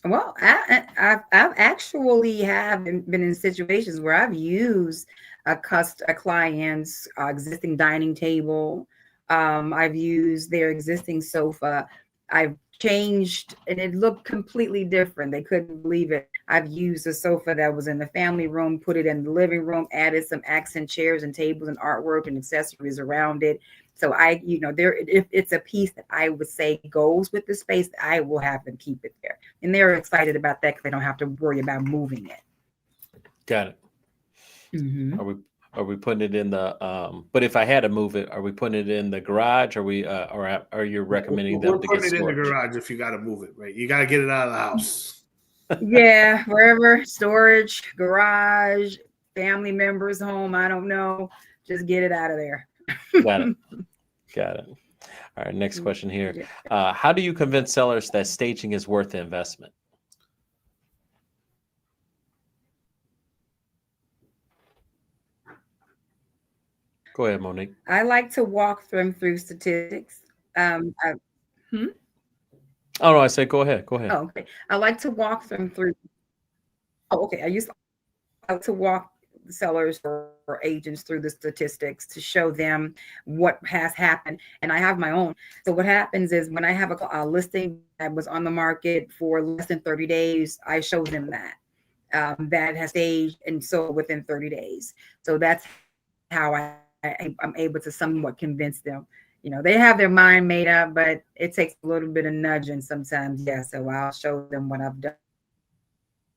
Well, I've actually have been in situations where I've used a client's existing dining table. I've used their existing sofa. I've changed, and it looked completely different. They couldn't believe it. I've used a sofa that was in the family room, put it in the living room, added some accent chairs and tables and artwork and accessories around it. So if it's a piece that I would say goes with the space, I will have them keep it there, and they're excited about that because they don't have to worry about moving it. Got it. Hmm. Are we are we putting it in the but if I had to move it, are we putting it in the garage? Or are you Yeah, recommending them we're to get putting it in the storage? garage if you got to move it, right? You got to get it out of the house. Yeah, wherever, storage, garage, family members' home. I don't know. Just get it out of there. Got it. Got it. All right, next question here. Yeah. How do you convince sellers that staging is worth the investment? Go ahead, Monique. I like to walk them through statistics. I, hmm? Oh no, I said go ahead. Go ahead. Oh, okay. I like to walk them through. Oh, okay. I like to walk the sellers or agents through the statistics to show them what has happened. And I have my own. So what happens is when I have a listing that was on the market for less than 30 days, I show them that has staged and sold within 30 days. So that's how I'm able to somewhat convince them. They have their mind made up, but it takes a little bit of nudging sometimes. Yeah, so I'll show them what I've done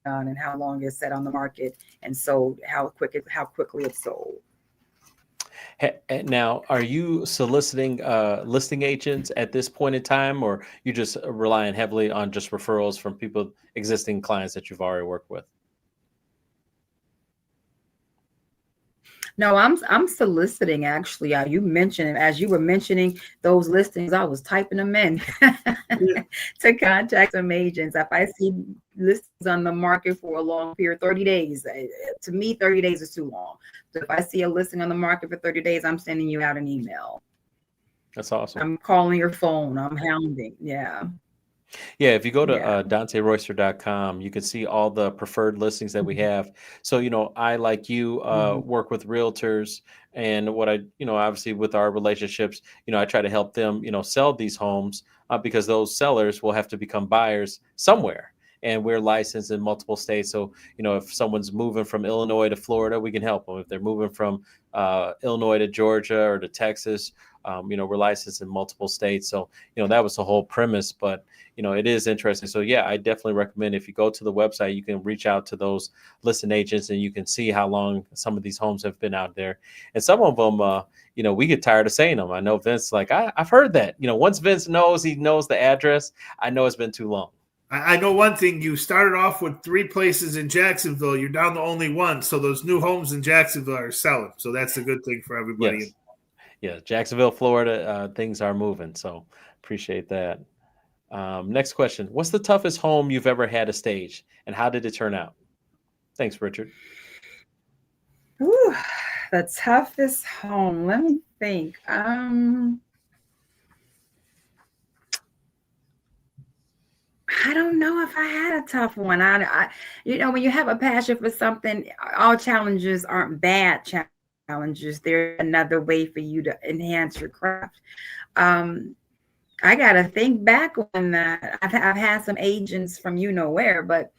and how long it's set on the market and sold, how quickly it's sold. Now, are you soliciting listing agents at this point in time, or you just relying heavily on just referrals from people, existing clients that you've already worked with? No, I'm soliciting actually. You mentioned, as you were mentioning those listings, I was typing them in Yeah. to contact some agents. If I see listings on the market for a long period, 30 days, to me, 30 days is too long. So if I see a listing on the market for 30 days, I'm sending you out an email. That's awesome. I'm calling your phone. I'm hounding. Yeah. Yeah, if you go to Yeah. DanteRoyster.com, you can see all the preferred listings that we have. So, I, like you, Mhm. work with realtors, and what I, obviously with our relationships, I try to help them, sell these homes, because those sellers will have to become buyers somewhere. And we're licensed in multiple states. So, if someone's moving from Illinois to Florida, we can help them. If they're moving from Illinois to Georgia or to Texas, We're licensed in multiple states. So, that was the whole premise. But, it is interesting. So, yeah, I definitely recommend if you go to the website, you can reach out to those listing agents and you can see how long some of these homes have been out there. And some of them, we get tired of saying them. I know Vince, like, I've heard that. Once Vince knows he knows the address, I know it's been too long. I know one thing. You started off with 3 places in Jacksonville. You're down to only 1. So those new homes in Jacksonville are selling. So that's a good thing for everybody. Yes. Yeah, Jacksonville, Florida, things are moving. So appreciate that. Next question. What's the toughest home you've ever had to stage, and how did it turn out? Thanks, Richard. Ooh, the toughest home. Let me think. I don't know if I had a tough one. When you have a passion for something, all challenges aren't bad challenges. They're another way for you to enhance your craft. I got to think back on that. I've had some agents from where, but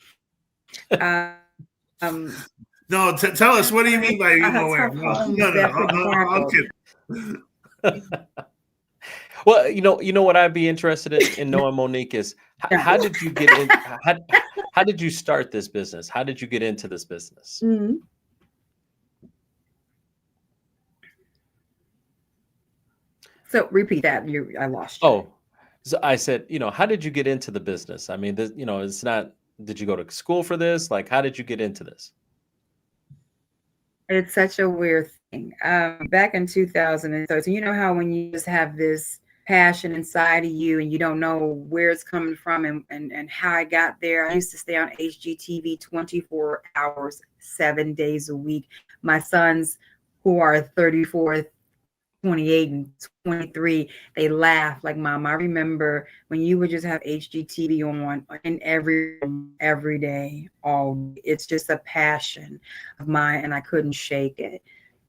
no, tell us, what do you mean by where? No, I'm kidding. Well, what I'd be interested in knowing, Monique, is how did you get in? How did you start this business? How did you get into this business? Mm-hmm. So repeat that. I lost you. Oh, so I said, how did you get into the business? I mean, this, it's not. Did you go to school for this? Like, how did you get into this? It's such a weird thing. Back in 2013, how when you just have this passion inside of you and you don't know where it's coming from and how I got there. I used to stay on HGTV 24 hours, 7 days a week. My sons, who are 34, 28 and 23, they laugh like, Mom, I remember when you would just have HGTV on in every day. It's just a passion of mine and I couldn't shake it.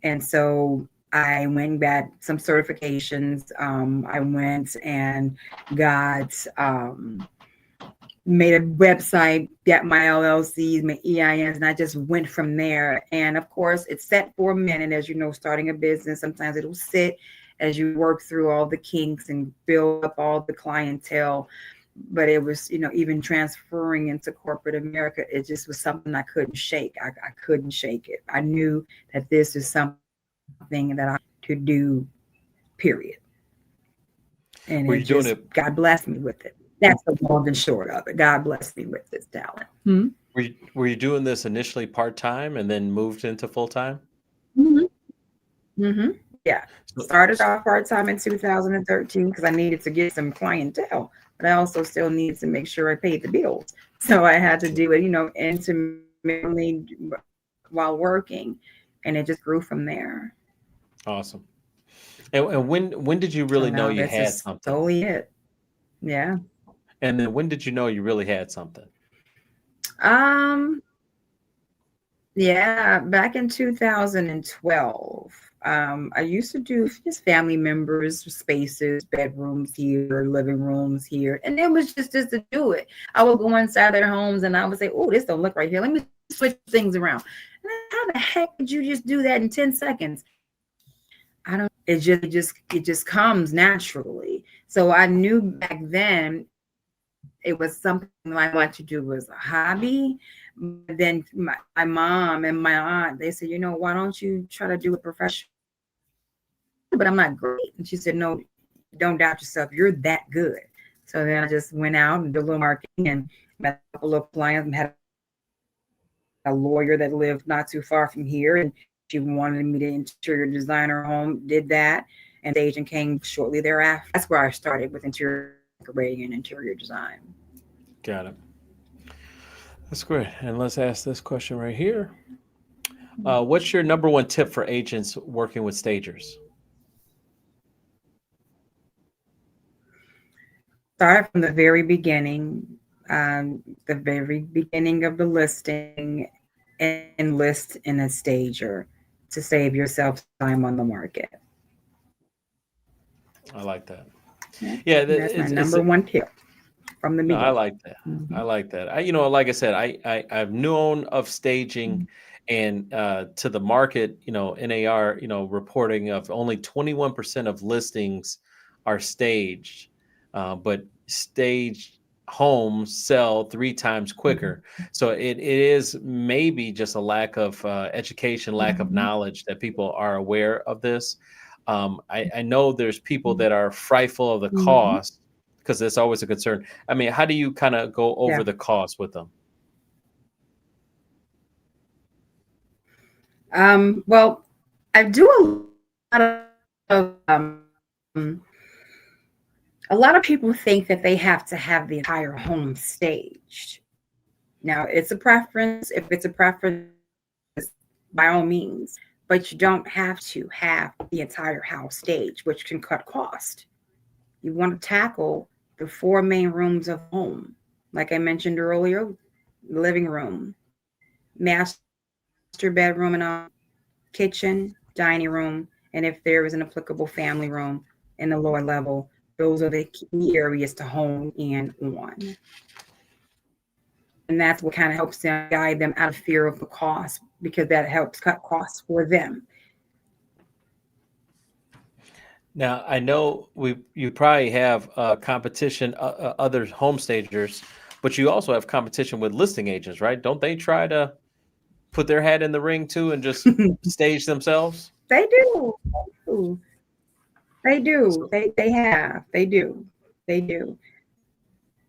And so I went and got some certifications. I went and got made a website, got my LLCs, my EINs, and I just went from there. And of course, it's set for a minute. As you know, starting a business, sometimes it'll sit as you work through all the kinks and build up all the clientele. But it was, even transferring into corporate America, it just was something I couldn't shake. I couldn't shake it. I knew that this is something that I could do, period. And were you doing it? God blessed me with it. That's the long and short of it. God bless me with this talent. Were you doing this initially part-time and then moved into full-time? Yeah. Started off part-time in 2013 because I needed to get some clientele, but I also still needed to make sure I paid the bills. So I had to do it, intermittently while working, and it just grew from there. Awesome. And when did you really know you had something? Totally it. Yeah. And then when did you know you really had something? Yeah, back in 2012. I used to do just family members, spaces, bedrooms here, living rooms here. And it was just to do it. I would go inside their homes and I would say, oh, this don't look right here. Let me switch things around. And how the heck did you just do that in 10 seconds? It just comes naturally. So I knew back then it was something I wanted to do was a hobby. But then my mom and my aunt, they said, why don't you try to do it professionally? But I'm not great. And she said, no, don't doubt yourself. You're that good. So then I just went out and did a little marketing and met a couple of clients and had a lawyer that lived not too far from here. And she wanted me to interior design her home, did that. And the agent came shortly thereafter. That's where I started with interior decorating and interior design. Got it. That's great. And let's ask this question right here. What's your number one tip for agents working with stagers? Start from the very beginning, of the listing, and list in a stager to save yourself time on the market. I like that. Yeah, that's my number one tip from the beginning. I like that. I like that. Like I said, I've known of staging And to the market, NAR, reporting of only 21% of listings are staged, but staged homes sell 3 times quicker. So it is maybe just a lack of education, lack of knowledge that people are aware of this. I know there's people that are frightful of the cost, because it's always a concern. I mean, how do you kind of go over the cost with them? Well, I do a lot of people think that they have to have the entire home staged. Now, it's a preference. If it's a preference, by all means, but you don't have to have the entire house staged, which can cut cost. You want to tackle the 4 main rooms of home. Like I mentioned earlier, living room, master bedroom and a kitchen, dining room, and if there is an applicable family room in the lower level, those are the key areas to hone in on. And that's what kind of helps them guide them out of fear of the cost, because that helps cut costs for them. Now, I know you probably have competition, other home stagers, but you also have competition with listing agents, right? Don't they try to put their hat in the ring too and just stage themselves? They do. They do. They do.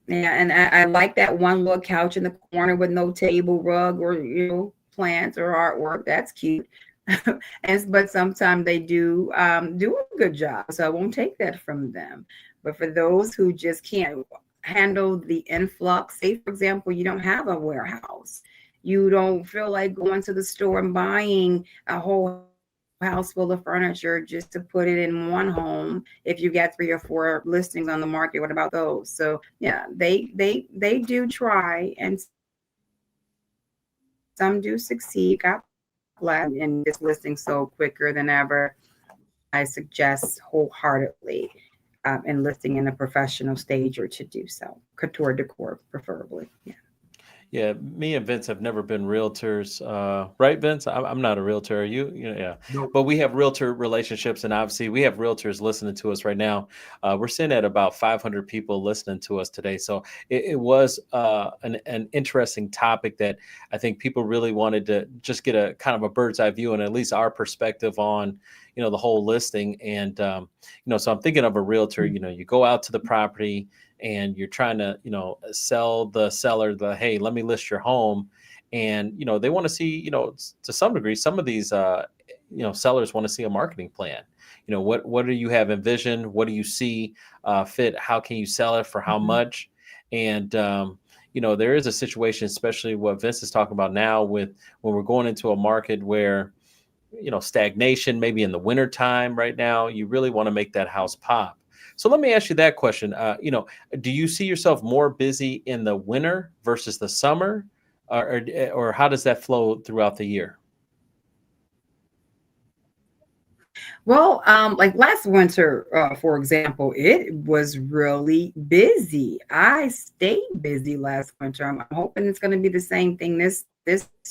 Yeah, and I like that one little couch in the corner with no table, rug, or plants or artwork. That's cute. But sometimes they do do a good job, so I won't take that from them. But for those who just can't handle the influx, say for example, you don't have a warehouse, you don't feel like going to the store and buying a whole house full of furniture just to put it in one home. If you got 3 or 4 listings on the market, what about those? So yeah, they do try, and some do succeed. Got glad in this listing so quicker than ever. I suggest wholeheartedly enlisting in a professional stager to do so. Couture decor, preferably. Yeah. Yeah, me and Vince have never been realtors, right, Vince? I'm not a realtor. Are you? Yeah. Nope. But we have realtor relationships, and obviously we have realtors listening to us right now. We're sitting at about 500 people listening to us today. So it was an interesting topic that I think people really wanted to just get a kind of a bird's eye view and at least our perspective on, the whole listing. And, so I'm thinking of a realtor, you go out to the property and you're trying to, sell the seller hey, let me list your home. And, they want to see, to some degree, some of these, sellers want to see a marketing plan. What do you have envisioned? What do you see fit? How can you sell it for how much? And, there is a situation, especially what Vince is talking about now when we're going into a market where, stagnation, maybe in the winter time right now, you really want to make that house pop. So let me ask you that question. Do you see yourself more busy in the winter versus the summer, or how does that flow throughout the year? Well, like last winter, for example, it was really busy. I stayed busy last winter. I'm hoping it's going to be the same thing this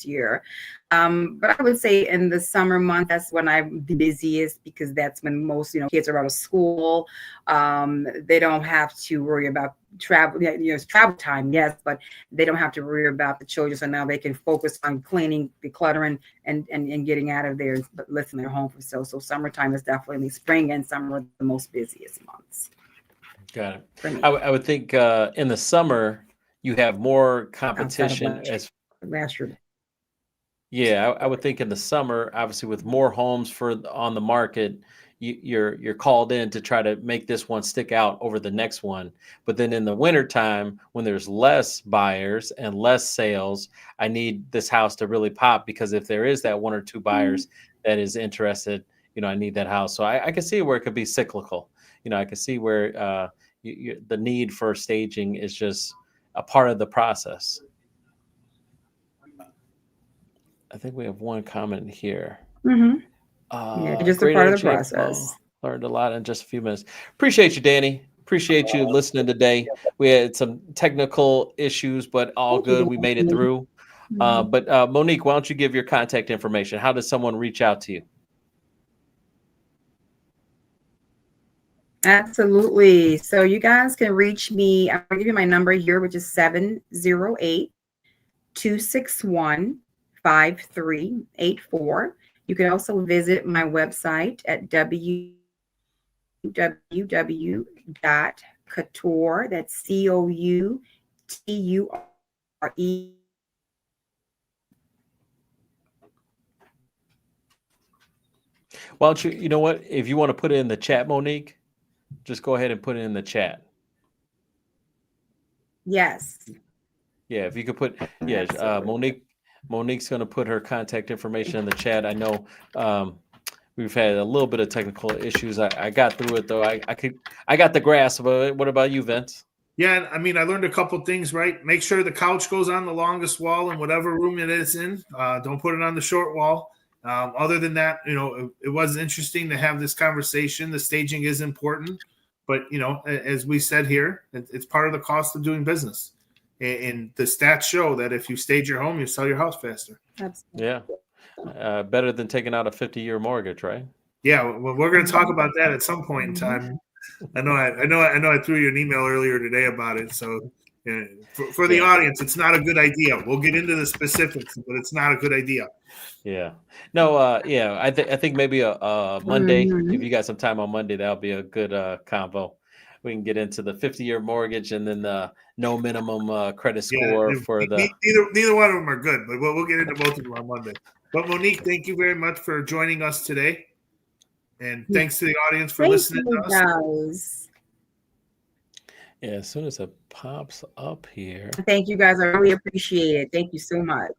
year. But I would say in the summer month, that's when I'm the busiest, because that's when most, kids are out of school. They don't have to worry about travel, it's travel time, yes, but they don't have to worry about the children. So now they can focus on cleaning, decluttering, and getting out of there, but listing their home for sale. So summertime is definitely, spring and summer are the most busiest months. Got it. For me. I would think in the summer you have more competition as last year. Yeah, I would think in the summer, obviously with more homes on the market, you're called in to try to make this one stick out over the next one. But then in the wintertime, when there's less buyers and less sales, I need this house to really pop, because if there is that 1 or 2 buyers that is interested, I need that house. So I can see where it could be cyclical. I can see where the need for staging is just a part of the process. I think we have one comment here. Just a part of the process. Learned a lot in just a few minutes. Appreciate you, Danny. Appreciate you listening today. We had some technical issues, but all good. We made it through. But Monique, why don't you give your contact information? How does someone reach out to you? Absolutely. So you guys can reach me. I'll give you my number here, which is 708-261-5384. You can also visit my website at www.𝐂𝐻𝐿, that's COUTURE. Why don't you know what? If you want to put it in the chat, Monique, just go ahead and put it in the chat. Yes. Yeah, if you could put, Monique's going to put her contact information in the chat. I know we've had a little bit of technical issues. I got through it though. I got the grasp of it. What about you, Vince? Yeah, I mean, I learned a couple things, right? Make sure the couch goes on the longest wall in whatever room it is in. Don't put it on the short wall. Other than that, it was interesting to have this conversation. The staging is important, but as we said here, it's part of the cost of doing business. And the stats show that if you stage your home, you sell your house faster. Absolutely. Yeah, better than taking out a 50-year mortgage, right? Yeah, well, we're going to talk about that at some point in time. I know. I threw you an email earlier today about it. So, for the audience, it's not a good idea. We'll get into the specifics, but it's not a good idea. Yeah. No. I think maybe a Monday. If you got some time on Monday, that'll be a good convo. We can get into the 50-year mortgage and then the no minimum credit score for the. Neither one of them are good, but we'll get into both of them on Monday. But Monique, thank you very much for joining us today. And thanks to the audience for listening to us. Guys. Yeah, as soon as it pops up here. Thank you guys. I really appreciate it. Thank you so much.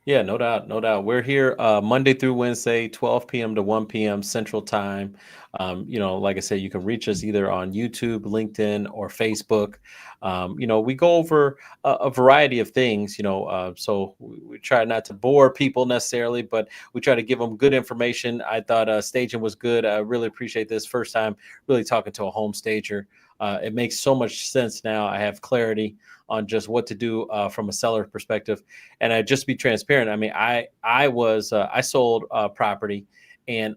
Yeah, no doubt, no doubt. We're here Monday through Wednesday, 12 p.m. to 1 p.m. Central Time. Like I said, you can reach us either on YouTube, LinkedIn, or Facebook. We go over a variety of things, so we try not to bore people necessarily, but we try to give them good information. I thought staging was good. I really appreciate this first time really talking to a home stager. It makes so much sense now. I have clarity on just what to do from a seller perspective. And I just be transparent. I mean, I sold property, and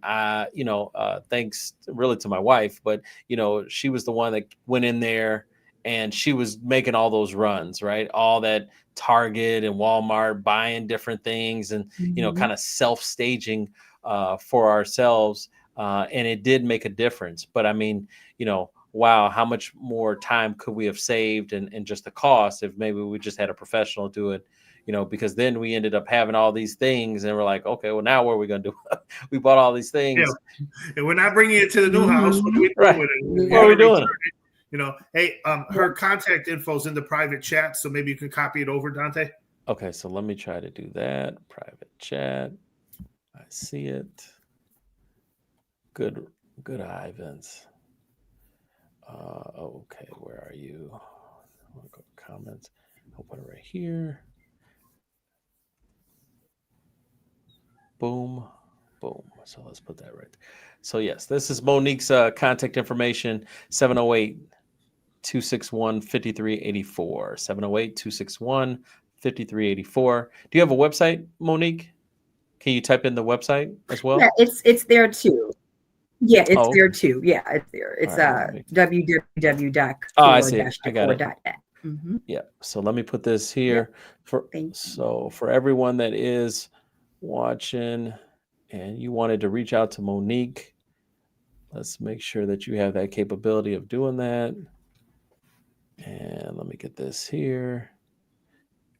thanks really to my wife, but she was the one that went in there and she was making all those runs, right? All that Target and Walmart buying different things and, kind of self-staging for ourselves. And it did make a difference. But I mean, wow, how much more time could we have saved and just the cost if maybe we just had a professional do it, because then we ended up having all these things and we're like, okay, well, now what are we going to do? We bought all these things. Yeah. And we're not bringing it to the new house. What are we doing with it? What are we doing? Hey, her contact info is in the private chat, so maybe you can copy it over, Dante. Okay, so let me try to do that. Private chat. I see it. Good eye, Vince. Okay, where are you? I'll go to comments. I'll put it right here. Boom, boom. So let's put that right there. So yes, this is Monique's contact information, 708-261-5384. 708-261-5384. Do you have a website, Monique? Can you type in the website as well? Yeah, it's there too. Yeah, it's there too. Yeah, it's there. It's www.𝐂𝐻𝐿. Oh, I see it. I got it. Yeah. So let me put this here for everyone that is watching and you wanted to reach out to Monique. Let's make sure that you have that capability of doing that. And let me get this here.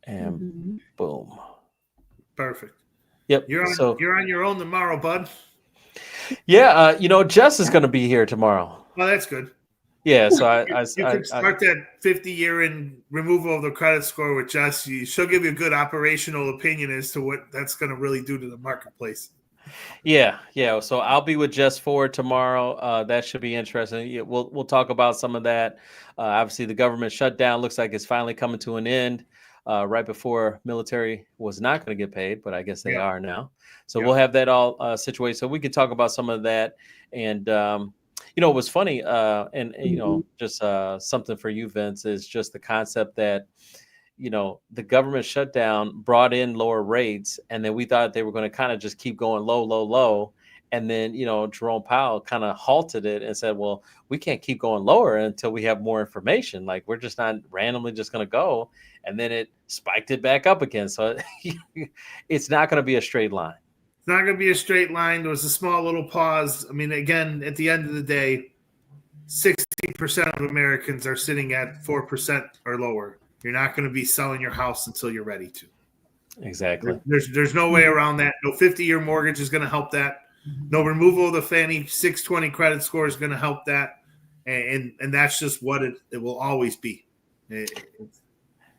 And boom. Perfect. Yep. You're on your own tomorrow, bud. Yeah, Jess is going to be here tomorrow. Well, that's good. Yeah, so you can start that 50-year in removal of the credit score with Jess. She'll give you a good operational opinion as to what that's going to really do to the marketplace. Yeah. So I'll be with Jess Ford tomorrow. That should be interesting. Yeah, we'll talk about some of that. Obviously, the government shutdown looks like it's finally coming to an end. Right before military was not going to get paid, but I guess they are now. So we'll have that all situated. So we can talk about some of that. And, it was funny. Just something for you, Vince, is just the concept that, you know, the government shutdown brought in lower rates, and then we thought they were going to kind of just keep going low, low, low. And then, you know, Jerome Powell kind of halted it and said, well, we can't keep going lower until we have more information. Like, we're just not randomly just going to go. And then it spiked it back up again. So it's not going to be a straight line. It's not going to be a straight line. There was a small little pause. I mean, again, at the end of the day, 60% of Americans are sitting at 4% or lower. You're not going to be selling your house until you're ready to. Exactly. There's no way around that. No 50-year mortgage is going to help that. No removal of the Fannie 620 credit score is going to help that. And that's just what it will always be.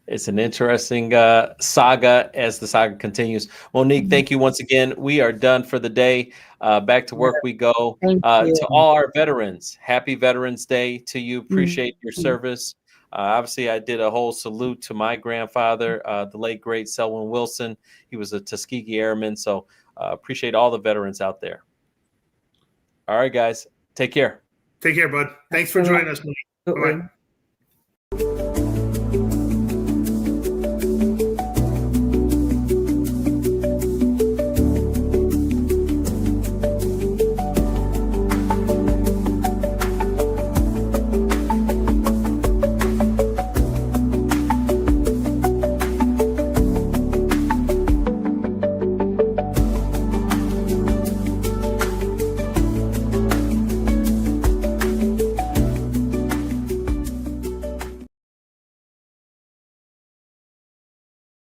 It's an interesting saga as the saga continues. Monique, thank you once again. We are done for the day. Back to work we go. To all our veterans, happy Veterans Day to you. Appreciate your service. Obviously, I did a whole salute to my grandfather, the late, great Selwyn Wilson. He was a Tuskegee Airman. So appreciate all the veterans out there. All right, guys. Take care. Take care, bud. Thanks for joining us, Monique. Bye-bye.